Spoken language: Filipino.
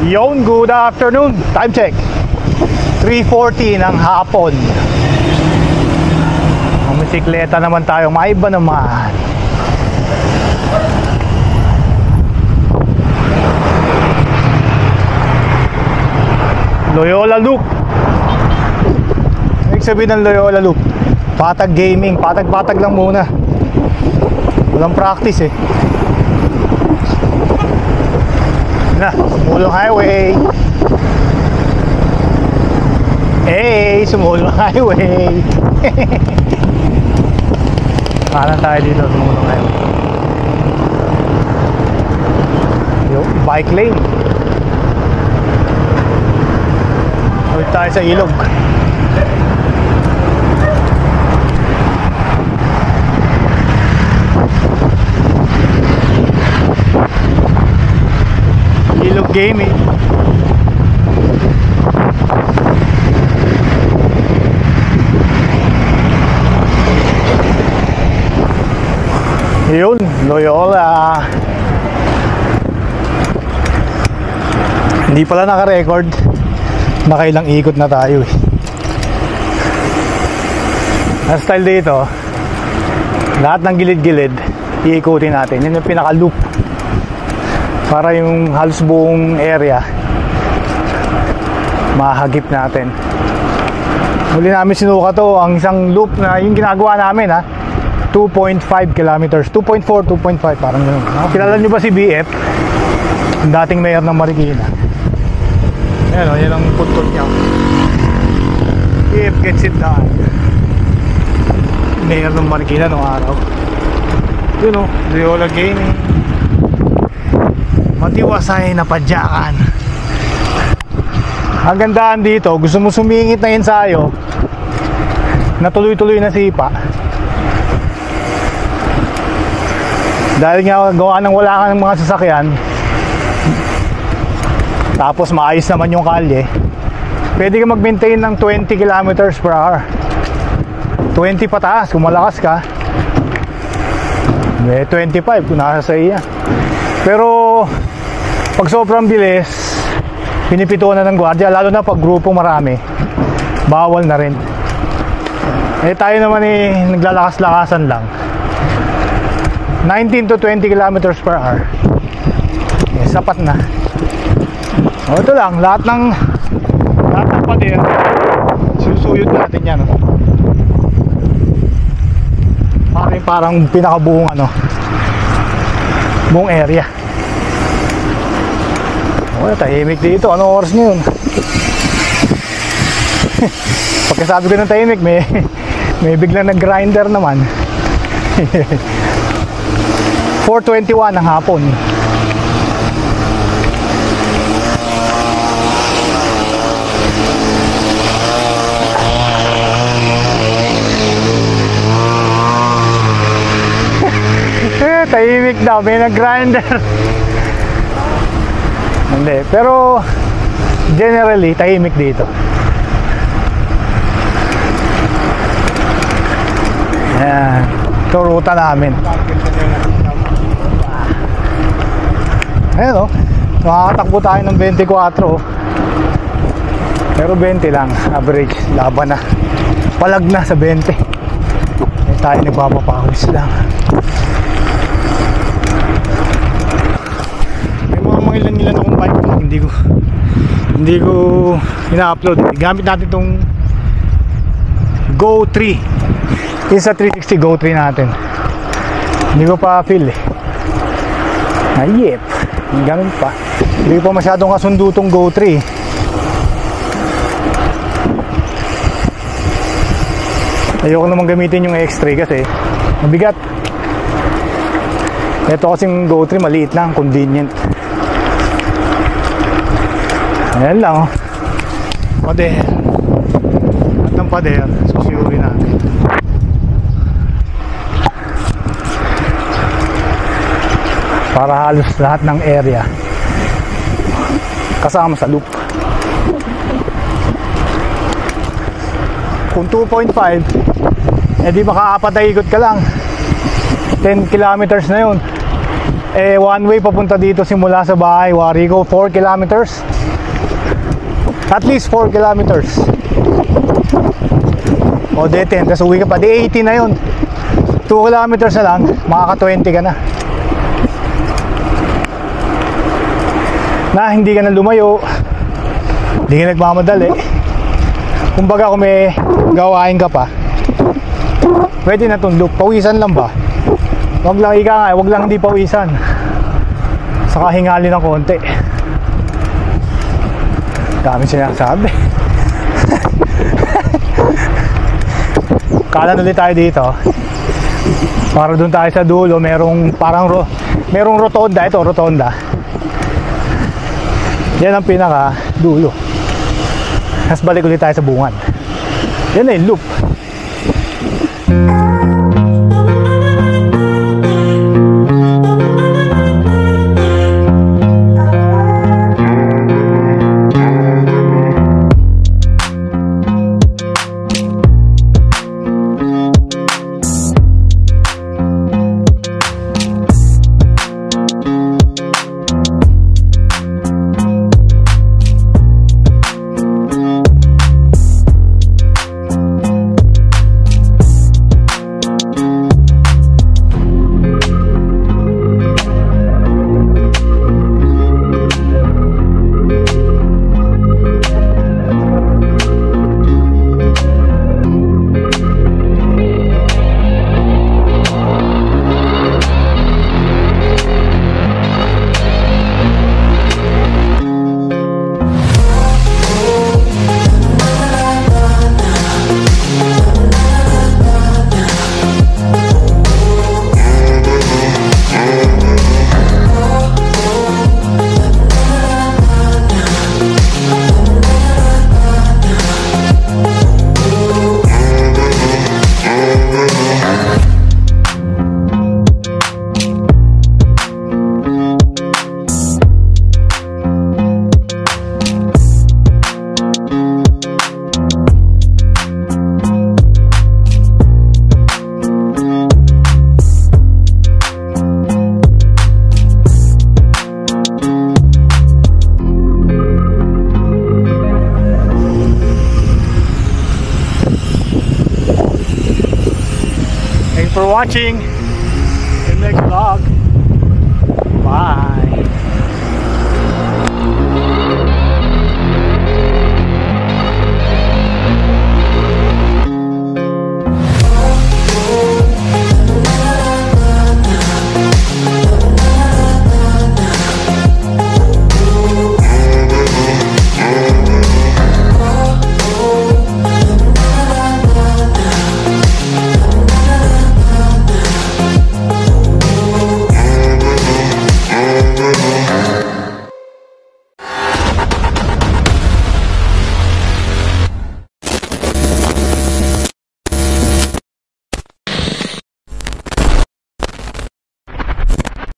Yon, good afternoon. Time check 3:40 ng hapon. Ang bisikleta naman tayo, maiba naman. Loyola Loop. Ibig sabihin ng Loyola Loop, patag gaming, patag-patag lang muna. Walang practice eh. Na, Sumulong Highway. Hey, Sumulong Highway. Kanan tayo dito, Sumulong Highway. Yo, bike lane. Ulit tayo sa ilog. Ilog gaming. Yun, Loyola. Hindi pala naka-record. Nakailang ikot na tayo eh. Ang style dito, lahat ng gilid-gilid iikutin natin. Yun yung pinaka-loop, para yung halos buong area mahagip natin. Huli namin sinuka to, ang isang loop na yung ginagawa namin 2.5 kilometers, 2.4, 2.5, parang gano'n. Kilala nyo ba si BF? Yung dating mayor ng Marikina. Ayan o, yan ang puntol niya. BF gets it done. Mayor ng Marikina noong araw. Yun o, Loyola Gaming. Matiwasay na padyakan. Ang gandaan dito, gusto mo sumingit na ensayo na tuloy-tuloy na sipa, dahil nga gawa ng wala ka ng mga sasakyan, tapos maayos naman yung kalye, pwede ka mag-maintain ng 20 kilometers per hour. 20 pataas kung malakas ka, may 25 kung nasa sa iya. Pero pag sobrang bilis, pinipituan na ng gwardiya, lalo na pag grupong marami, bawal na rin. Eh tayo naman naglalakas-lakasan lang, 19 to 20 kilometers per hour, eh, sapat na. O ito lang, lahat ng pader susuyod natin yan. Parang pinakabuong buong area. O, tahimik dito. Anong oras ngayon? Pagkasabi ko ng tahimik, may biglang nag-grinder naman. 4:21 ng hapon. Tahimik daw, may nag-grinder. Hindi, pero generally tahimik dito. Ayan, ito ruta namin. Ayan o, makakatakbo tayo ng 24, pero 20 lang average, laban na, palag na sa 20. Eh, tayo nagpapapawis lang. Ilan akong bike, hindi ko ina-upload. Gamit natin itong Go 3. Isa 360 Go 3 natin. Hindi ko pa feel eh. Ayep, ganun pa. Hindi ko pa masyadong kasundo itong Go 3. Ayoko naman gamitin yung X3 kasi mabigat. Ito kasing Go 3 maliit lang, convenient. Ayan lang oh. Pader. At ang pader, susuyurin natin. Para halos lahat ng area kasama sa loop. Kung 2.5, edi makaapat na ikot ka lang. 10 kilometers na yun. Eh, one way papunta dito simula sa bahay, Warico, 4 kilometers. At least 4 kilometers. O, de 10, tapos uwi ka pa. De 80 na yun. 2 kilometers na lang, makaka-20 ka na. Na hindi ka na lumayo, hindi ka nagmamadali. Kumbaga kung may gawain ka pa, pwede na itong loop. Pawisan lang ba? Wag lang ika nga, wag lang hindi pawisan. Saka hingali ng konti. Dami sinasabi. Kanan ulit tayo dito. Para doon tayo sa dulo, merong rotonda. Ito, rotonda. Yan ang pinaka dulo. Tapos balik ulit tayo sa bungan. Yan na yung loop. For watching.